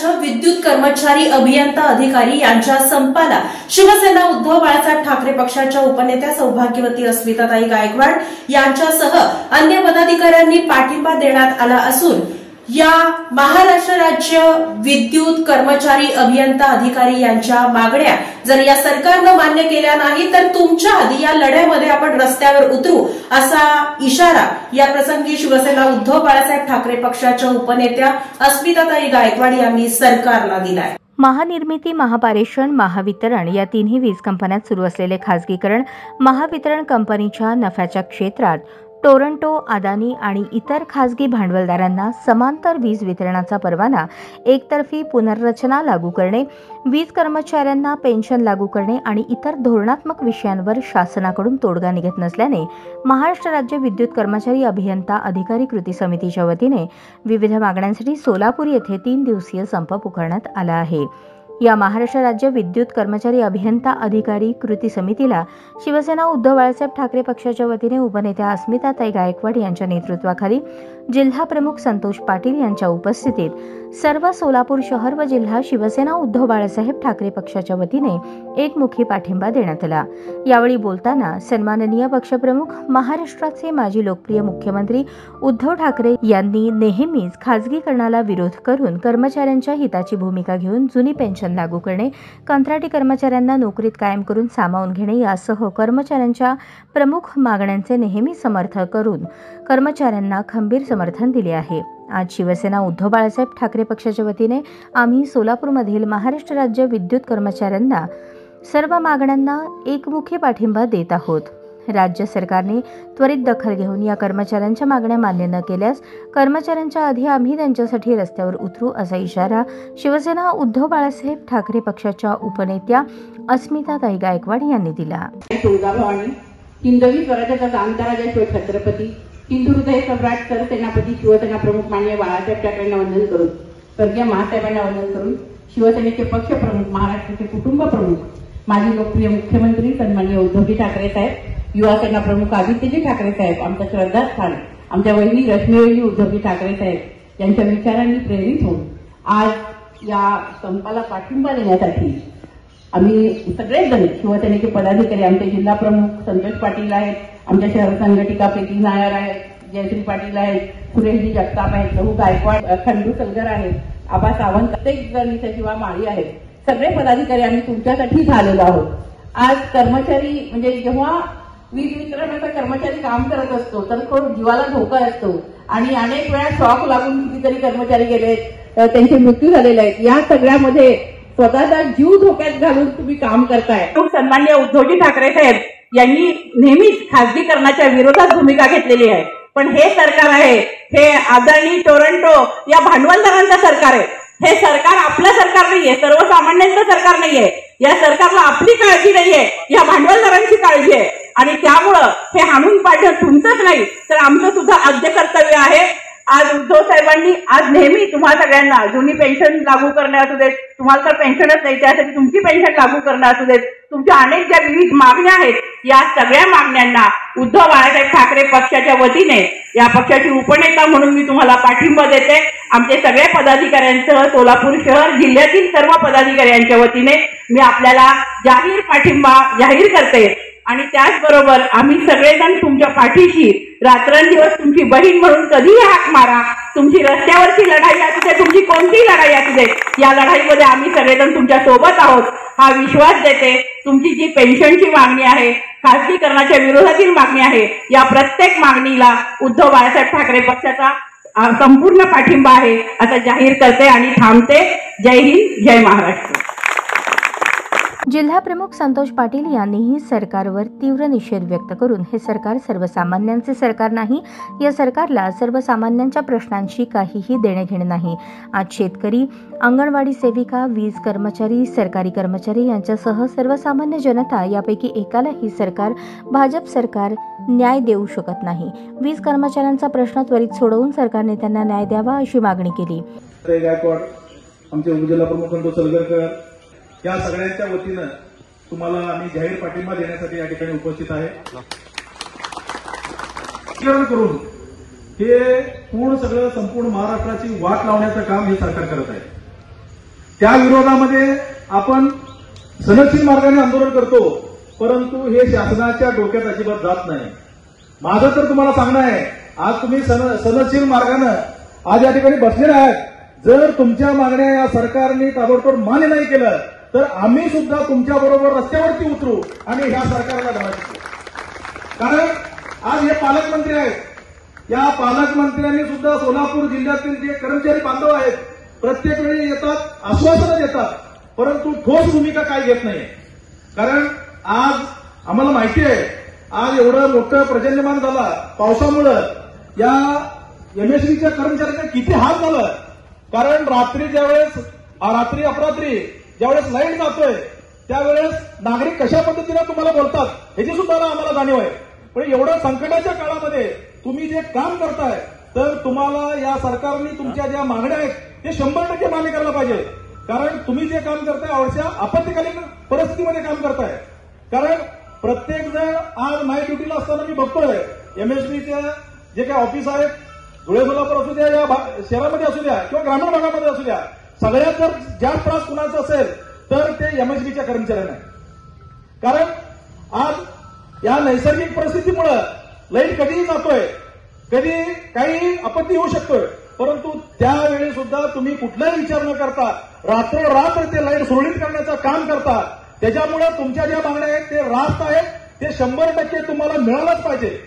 राज्य विद्युत कर्मचारी अभियंता अधिकारी यांच्या संपाला शिवसेना उद्धव बाळासाहेब ठाकरे पक्षाच्या उपनेत्या सौभाग्यवती अस्मिताताई गायकवाड यांच्यासह अन्य पदाधिकाऱ्यांनी पाठिंबा देण्यात आला असून या महाराष्ट्र राज्य विद्युत कर्मचारी अभियंता अधिकारी यांच्या मागण्या जर या सरकारनं मान्य केल्या नाही तर तुमच्या आधी या लढ्यामध्ये आपण रस्त्यावर उतरू असा इशारा या प्रसंगी शिवसेना उद्धव बाळासाहेब ठाकरे पक्षाच्या उपनेत्या अस्मिताताई गायकवाड यांनी सरकारला दिलाय। महानिर्मिती, महापारेषण, महावितरण या तिन्ही वीज कंपन्यात सुरू असलेले खासगीकरण महावितरण कंपनीच्या नफ्याच्या क्षेत्रात टोरंटो, अदानी आणि इतर खासगी भांडवलदारांना समांतर वीज वितरणाचा परवाना, एकतर्फी पुनर्रचना लागू करणे, वीज कर्मचाऱ्यांना पेन्शन लागू करणे आणि इतर धोरणात्मक विषयांवर शासनाकडून तोडगा निघत नसल्याने महाराष्ट्र राज्य विद्युत कर्मचारी अभियंता अधिकारी कृती समितीच्या वतीने विविध मागण्यांसाठी सोलापूर येथे 3 दिवसीय संप पुकारण्यात आला आहे। या महाराष्ट्र राज्य विद्युत कर्मचारी अभियंता अधिकारी कृती समितीला शिवसेना उद्धव बाळासाहेब ठाकरे पक्षाच्या वतीने उपनेत्या अस्मिताताई गायकवाड यांच्या नेतृत्वाखाली जिल्हा प्रमुख संतोष पाटील यांच्या उपस्थितीत सर्व सोलापूर शहर व जिल्हा शिवसेना उद्धव बाळासाहेब ठाकरे पक्षाच्या वतीने एकमुखी पाठिंबा देण्यात आला। यावेळी बोलताना सन्माननीय पक्षप्रमुख महाराष्ट्राचे माजी लोकप्रिय मुख्यमंत्री उद्धव ठाकरे यांनी नेहमीच खासगीकरणाला विरोध करून कर्मचाऱ्यांच्या हिताची भूमिका घेऊन जुनी पेन्शन लागू करणे, कंत्राटी कर्मचाऱ्यांना नोकरीत कायम करून सामावून घेणे यासह कर्मचाऱ्यांच्या प्रमुख मागण्यांचे नेहमी समर्थन करून कर्मचाऱ्यांना खंबीर समर्थन दिले आहे। आज शिवसेना उद्धव बाळासाहेब ठाकरे पक्षाच्या वतीने आम्ही सोलापूरमधील महाराष्ट्र राज्य विद्युत कर्मचाऱ्यांना सर्व मागण्यांना एकमुखी पाठिंबा देत आहोत। राज्य सरकारने त्वरित दखल घेऊन या कर्मचाऱ्यांच्या मागण्या मान्य न केल्यास कर्मचाऱ्यांच्या आधी आम्ही त्यांच्यासाठी रस्त्यावर उतरू असा इशारा शिवसेना उद्धव बाळासाहेब ठाकरे पक्षाच्या उपनेत्या अस्मिताताई गायकवाड यांनी दिला। हिंदवी स्वराज्याचा अंतराज्य छत्रपती हिंदू हृदय सम्राट सरसेनापती शिवसेना प्रमुख माननीय बाळासाहेब ठाकरेंना वंदन करून, स्वर्गीय महासाहेबांना वंदन करून, शिवसेनेचे पक्ष प्रमुख, महाराष्ट्राचे कुटुंब प्रमुख, माजी लोकप्रिय मुख्यमंत्री सन्माननीय उद्धवजी ठाकरे साहेब, युवा सेना प्रमुख आदित्यजी ठाकरे साहेब, आमच्या श्रद्धास्थान आमच्या वहिनी रश्मीवहिनी उद्धवजी ठाकरे साहेब यांच्या विचारांनी प्रेरित होऊन आज या संपाला पाठिंबा देण्यासाठी आम्ही सगळेच जण शिवसेनेचे पदाधिकारी, आमचे जिल्हा प्रमुख संतोष पाटील आहेत, आमच्या शहर संघटिका प्रीती नायर आहेत, जयश्री पाटील आहेत, सुरेशजी जगताप आहेत, लहू गायकवाड, खंडू सलगर आहेत, आबा सावंत, प्रत्येक जण सचिवा माळी आहेत, सगळे पदाधिकारी आम्ही तुमच्यासाठी झालेलो आहोत। आज कर्मचारी म्हणजे जेव्हा वीज वितरणाचा कर्मचारी काम करत असतो तर तो जीवाला धोका असतो आणि अनेक वेळा शॉक लागून कितीतरी कर्मचारी गेले, त्यांचे मृत्यू झालेले आहेत। या सगळ्यामध्ये स्वतःचा जीव धोक्यात घालून तुम्ही काम करताय। सन्माननीय उद्धवजी ठाकरे साहेब यांनी नेहमीच खासगीकरणाच्या विरोधात भूमिका घेतलेली आहे, पण हे सरकार आहे हे अदानी, टोरंटो या भांडवलदारांचं सरकार आहे। हे सरकार आपलं सरकार नाहीये, सर्वसामान्यांचं सरकार नाहीये। या सरकारला आपली काळजी नाहीये, या भांडवलदारांची काळजी आहे आणि त्यामुळं हे हाणून पाडणं तुमचंच नाही तर आमचं सुद्धा आद्य कर्तव्य आहे। आज उद्धव साहेबांनी आज नेहमी तुम्हा सगळ्यांना जुनी पेन्शन लागू करणे असू देत, तुम्हाला तर पेन्शनच नाही त्यासाठी तुमची पेन्शन लागू करणं असू देत, तुमच्या अनेक ज्या विविध मागण्या आहेत या सगळ्या मागण्यांना उद्धव बाळासाहेब ठाकरे पक्षाच्या वतीने या पक्षाची उपनेता म्हणून मी तुम्हाला पाठिंबा देते। आमचे सगळ्या पदाधिकाऱ्यांसह सोलापूर शहर जिल्ह्यातील सर्व पदाधिकाऱ्यांच्या वतीने मी आपल्याला जाहीर पाठिंबा जाहीर करते आणि त्याचबरोबर आम्ही सगळेजण तुमच्या पाठीशी रात्रंदिवस तुमची बहीण म्हणून कधीही हाक मारा। तुमची रस्त्यावरची लढाई असू दे, तुमची कोणतीही लढाई असू दे, या लढाईमध्ये आम्ही सगळेजण तुमच्या सोबत आहोत हा विश्वास देते। तुमची जी पेन्शनची मागणी आहे, खासगीकरणाच्या विरोधातील मागणी आहे, या प्रत्येक मागणीला उद्धव बाळासाहेब ठाकरे पक्षाचा संपूर्ण पाठिंबा आहे असं जाहीर करते आणि थांबते। जय हिंद, जय महाराष्ट्र। जिल्हा प्रमुख संतोष पाटील यांनीही सरकारवर तीव्र निषेध व्यक्त करून हे सरकार सर्वसामान्यांचे सरकार नाही, या सरकारला सर्वसामान्यांच्या प्रश्नांशी काहीही देणे घेणे नाही। आज शेतकरी, अंगणवाडी सेविका, वीज कर्मचारी, सरकारी कर्मचारी यांच्यासह सर्वसामान्य जनता यापैकी एकालाही सरकार, भाजप सरकार न्याय देऊ शकत नाही। वीज कर्मचाऱ्यांचा प्रश्न त्वरित सोडवून सरकारने त्यांना न्याय द्यावा अशी मागणी केली। आमचे उपजिल्हा प्रमुख संतोष सलगरकर या सगळ्यांच्या वतीनं तुम्हाला आम्ही जाहीर पाठिंबा देण्यासाठी या ठिकाणी उपस्थित आहे। करून हे पूर्ण सगळं संपूर्ण महाराष्ट्राची वाट लावण्याचं काम हे सरकार करत आहे। त्या विरोधामध्ये आपण सनदशील मार्गाने आंदोलन करतो, परंतु हे शासनाच्या डोक्यात अजिबात जात नाही. माझं तर तुम्हाला सांगणं आहे, आज तुम्ही सनदशील मार्गानं आज या ठिकाणी बसलेले आहात. जर तुमच्या मागण्या या सरकारने ताबडतोब मान्य नाही केलं तर आम्ही सुद्धा तुमच्या बरोबर रस्त्यावरती उतरू आणि ह्या सरकारला धडा देऊ. कारण आज हे पालकमंत्री आहेत, या पालकमंत्र्यांनी सुद्धा सोलापूर जिल्ह्यातील जे कर्मचारी बांधव आहेत प्रत्येक वेळी येतात, आश्वासनं देतात, परंतु ठोस भूमिका काय घेत नाही. कारण आज आम्हाला माहिती आहे, आज एवढं मोठं पर्जन्यमान झालं पावसामुळं, या एमएससीच्या कर्मचाऱ्यांना किती हाल झालं. कारण रात्री अपरात्री ज्यावेळेस लाईट जातोय त्यावेळेस नागरिक कशा पद्धतीने तुम्हाला बोलतात ह्याची सुद्धा आम्हाला जाणीव आहे. पण एवढ्या संकटाच्या काळामध्ये तुम्ही जे काम करताय तर तुम्हाला या सरकारने तुमच्या ज्या मागण्या आहेत ते 100% मान्य करायला पाहिजे. कारण तुम्ही जे काम करताय अशा आपत्कालीन परिस्थितीमध्ये काम करताय. कारण प्रत्येक जण आज नाईट ड्युटीला असताना मी बघतोय एमएसबीचे जे काही ऑफिस आहेत, धुळे सोलापूर असू द्या, या शहरामध्ये असू द्या किंवा ग्रामीण भागामध्ये असू द्या, सगळ्यात जर जास्त त्रास कुणाचा असेल तर ते एमएसबीच्या कर्मचाऱ्यांना आहे. कारण आज या नैसर्गिक परिस्थितीमुळे लाईट कधीही जातोय, कधी काही आपत्ती होऊ शकतोय, परंतु त्यावेळी सुद्धा तुम्ही कुठलाही विचार न करता रात्र ते लाईट सुरळीत करण्याचं काम करता. त्याच्यामुळे तुमच्या ज्या मागण्या आहेत ते रास्त आहेत, ते 100% तुम्हाला मिळालंच पाहिजे.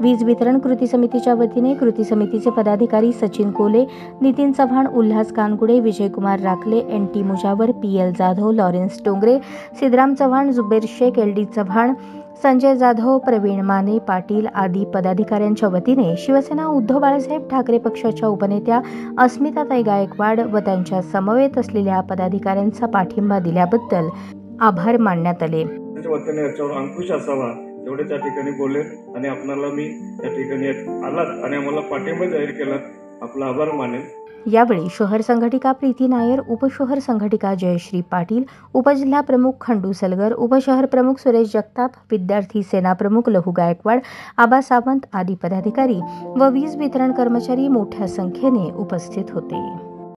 वीज वितरण कृती समितीच्या वतीने कृती समितीचे पदाधिकारी सचिन कोले, Nitin Chavan, Ulhas कानगुडे, Vijaykumar Rakhle, NT Mujawar, PL Jadhav, Lawrence Tongre, Siddharam Chavan, Zuber Shaikh, LD Chavan, Sanjay Jadhav, Praveen Mane Patil आदी पदाधिकाऱ्यांच्या वतीने शिवसेना उद्धव बाळासाहेब ठाकरे पक्षाच्या उपनेत्या अस्मिताताई गायकवाड व त्यांच्या समवेत असलेल्या पदाधिकाऱ्यांचा पाठिंबा दिल्याबद्दल आभार मानण्यात आले. वतीने याच्यावर अंकुश असावा एवढे त्या ठिकाणी बोलले आणि आपल्याला मी त्या ठिकाणी आलात आणि आम्हाला पाठिंबा जाहीर केला, आपला आभार मानेन. यावेळी शहर संघटिका प्रीती नायर, उपशहर संघटिका जयश्री पाटील, उपजिल्हा प्रमुख खंडू सलगर, उपशहर प्रमुख सुरेश जगताप, विद्यार्थी सेना प्रमुख लहू गायकवाड, आबा सावंत आदी पदाधिकारी व वीज वितरण कर्मचारी मोठ्या संख्येने उपस्थित होते.